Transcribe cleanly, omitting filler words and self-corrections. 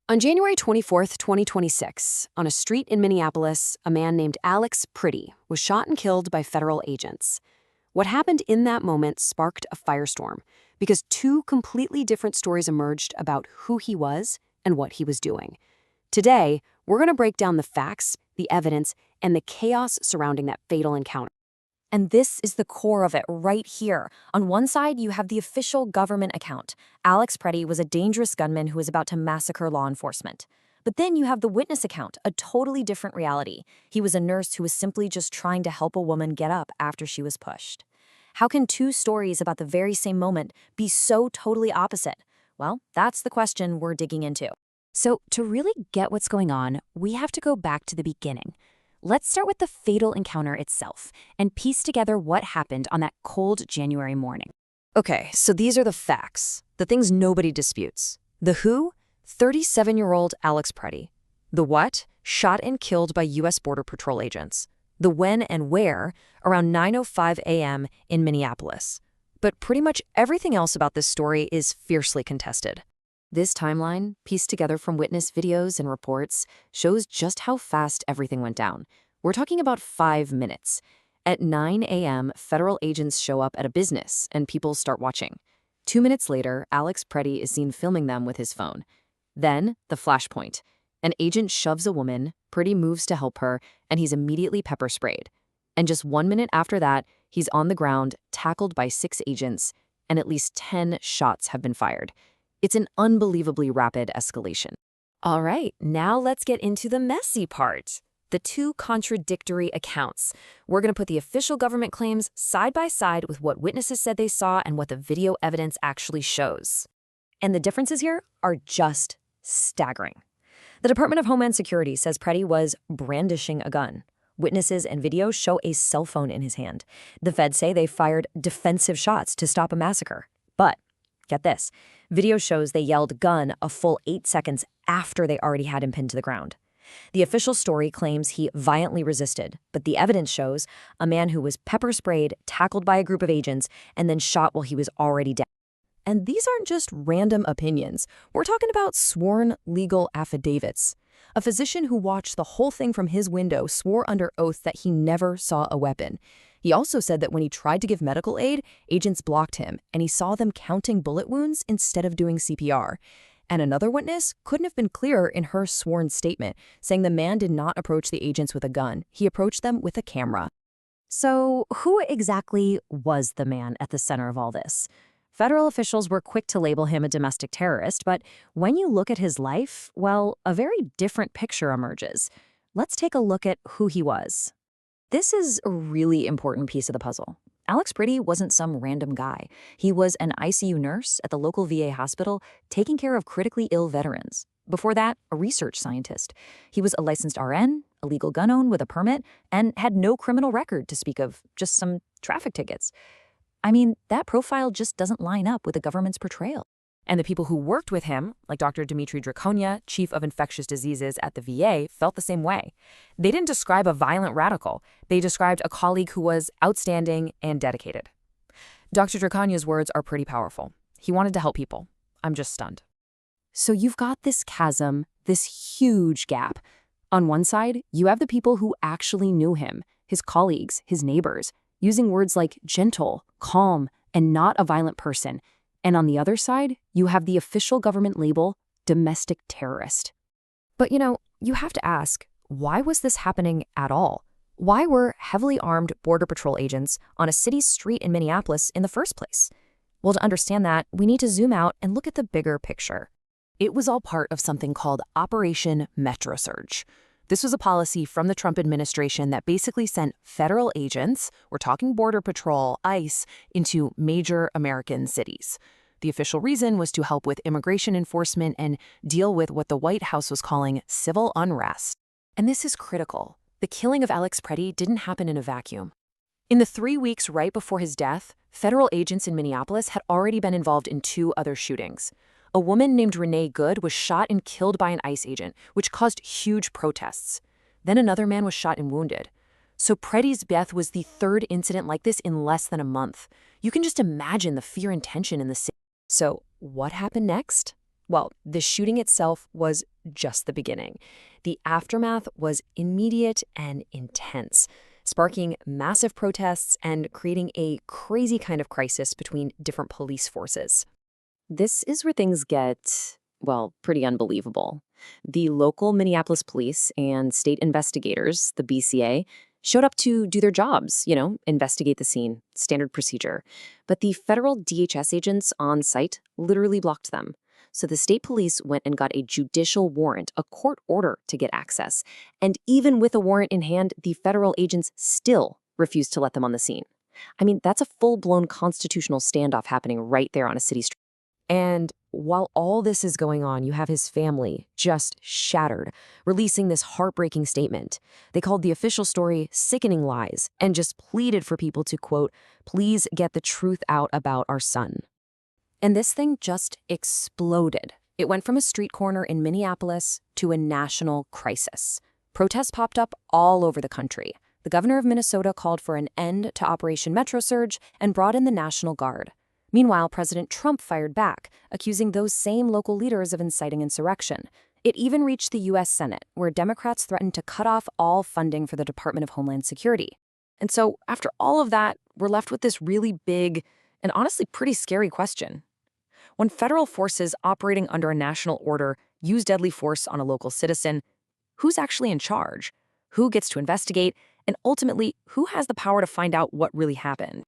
On January 24th, 2026, on a street in Minneapolis, a man named Alex Pretty was shot and killed by federal agents. What happened in that moment sparked a firestorm because two completely different stories emerged about who he was and what he was doing. Today, we're going to break down the facts, the evidence, and the chaos surrounding that fatal encounter. And this is the core of it right here. On one side, you have the official government account. Alex Pretty was a dangerous gunman who was about to massacre law enforcement. But then you have the witness account, a totally different reality. He was a nurse who was simply just trying to help a woman get up after she was pushed. How can two stories about the very same moment be so totally opposite? Well, that's the question we're digging into. So, to really get what's going on, we have to go back to the beginning. Let's start with the fatal encounter itself and piece together what happened on that cold January morning. Okay, so these are the facts, the things nobody disputes. The who? 37-year-old Alex Pretty. The what? Shot and killed by U.S. Border Patrol agents. The when and where? Around 9:05 a.m. in Minneapolis. But pretty much everything else about this story is fiercely contested. This timeline, pieced together from witness videos and reports, shows just how fast everything went down. We're talking about 5 minutes. At 9 a.m., federal agents show up at a business, and people start watching. 2 minutes later, Alex Pretty is seen filming them with his phone. Then, the flashpoint. An agent shoves a woman, Pretty moves to help her, and he's immediately pepper sprayed. And just 1 minute after that, he's on the ground, tackled by 6 agents, and at least 10 shots have been fired. It's an unbelievably rapid escalation. All right, now let's get into the messy part. The two contradictory accounts. We're going to put the official government claims side by side with what witnesses said they saw and what the video evidence actually shows. And the differences here are just staggering. The Department of Homeland Security says Pretty was brandishing a gun. Witnesses and videos show a cell phone in his hand. The feds say they fired defensive shots to stop a massacre. But get this, video shows they yelled gun a full 8 seconds after they already had him pinned to the ground. The official story claims he violently resisted, but the evidence shows a man who was pepper sprayed, tackled by a group of agents, and then shot while he was already dead. And these aren't just random opinions. We're talking about sworn legal affidavits. A physician who watched the whole thing from his window swore under oath that he never saw a weapon. He also said that when he tried to give medical aid, agents blocked him, and he saw them counting bullet wounds instead of doing CPR. And another witness couldn't have been clearer in her sworn statement, saying the man did not approach the agents with a gun. He approached them with a camera. So, who exactly was the man at the center of all this? Federal officials were quick to label him a domestic terrorist, but when you look at his life, well, a very different picture emerges. Let's take a look at who he was. This is a really important piece of the puzzle. Alex Pretty wasn't some random guy. He was an ICU nurse at the local VA hospital taking care of critically ill veterans. Before that, a research scientist. He was a licensed RN, a legal gun owner with a permit, and had no criminal record to speak of, just some traffic tickets. I mean, that profile just doesn't line up with the government's portrayal. And the people who worked with him, like Dr. Dmitry Drakonia, chief of infectious diseases at the VA, felt the same way. They didn't describe a violent radical. They described a colleague who was outstanding and dedicated. Dr. Draconia's words are pretty powerful. He wanted to help people. I'm just stunned. So you've got this chasm, this huge gap. On one side, you have the people who actually knew him, his colleagues, his neighbors, using words like gentle, calm, and not a violent person. And on the other side, you have the official government label, domestic terrorist. But you have to ask, why was this happening at all? Why were heavily armed Border Patrol agents on a city street in Minneapolis in the first place? Well, to understand that, we need to zoom out and look at the bigger picture. It was all part of something called Operation MetroSurge. This was a policy from the Trump administration that basically sent federal agents, we're talking Border Patrol, ICE, into major American cities. The official reason was to help with immigration enforcement and deal with what the White House was calling civil unrest. And this is critical. The killing of Alex Pretty didn't happen in a vacuum. In the 3 weeks right before his death, federal agents in Minneapolis had already been involved in 2 other shootings. A woman named Renee Good was shot and killed by an ICE agent, which caused huge protests. Then another man was shot and wounded. So Pretty's death was the 3rd incident like this in less than a month. You can just imagine the fear and tension in the city. So what happened next? Well, the shooting itself was just the beginning. The aftermath was immediate and intense, sparking massive protests and creating a crazy kind of crisis between different police forces. This is where things get, well, pretty unbelievable. The local Minneapolis police and state investigators, the BCA, showed up to do their jobs, investigate the scene, standard procedure. But the federal DHS agents on site literally blocked them. So the state police went and got a judicial warrant, a court order to get access. And even with a warrant in hand, the federal agents still refused to let them on the scene. I mean, that's a full-blown constitutional standoff happening right there on a city street. And while all this is going on, you have his family just shattered, releasing this heartbreaking statement. They called the official story sickening lies and just pleaded for people to, quote, please get the truth out about our son. And this thing just exploded. It went from a street corner in Minneapolis to a national crisis. Protests popped up all over the country. The governor of Minnesota called for an end to Operation Metro Surge and brought in the National Guard. Meanwhile, President Trump fired back, accusing those same local leaders of inciting insurrection. It even reached the U.S. Senate, where Democrats threatened to cut off all funding for the Department of Homeland Security. And so, after all of that, we're left with this really big and honestly pretty scary question. When federal forces operating under a national order use deadly force on a local citizen, who's actually in charge? Who gets to investigate? And ultimately, who has the power to find out what really happened?